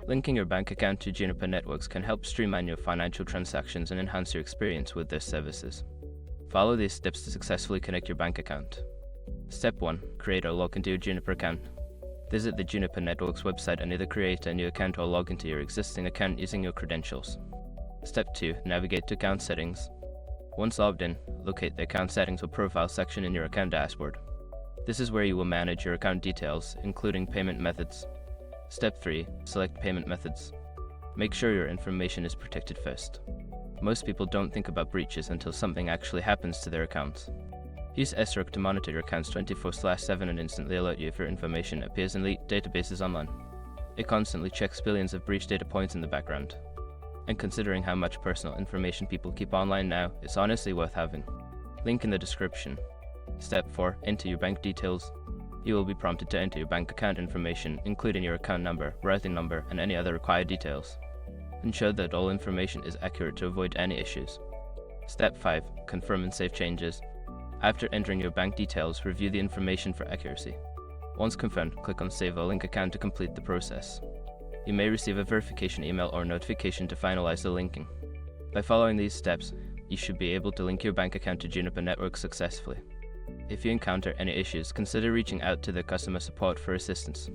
Linking your bank account to Juniper networks can help streamline your financial transactions and enhance your experience with their services. Follow these steps to successfully connect your bank account. Step 1. Create or log into your Juniper account. Visit the Juniper Networks website and either create a new account or log into your existing account using your credentials. Step 2. Navigate to Account Settings. Once logged in, locate the Account Settings or Profile section in your account dashboard. This is where you will manage your account details, including payment methods. Step 3. Select Payment Methods. Make sure your information is protected first. Most people don't think about breaches until something actually happens to their accounts. Use SROC to monitor your accounts 24/7 and instantly alert you if your information appears in leaked databases online. It constantly checks billions of breach data points in the background. And considering how much personal information people keep online now, it's honestly worth having. Link in the description. Step 4. Enter your bank details. You will be prompted to enter your bank account information, including your account number, routing number, and any other required details. Ensure that all information is accurate to avoid any issues. Step 5. Confirm and save changes. After entering your bank details, review the information for accuracy. Once confirmed, click on Save or Link Account to complete the process. You may receive a verification email or notification to finalize the linking. By following these steps, you should be able to link your bank account to Juniper Networks successfully. If you encounter any issues, consider reaching out to the customer support for assistance.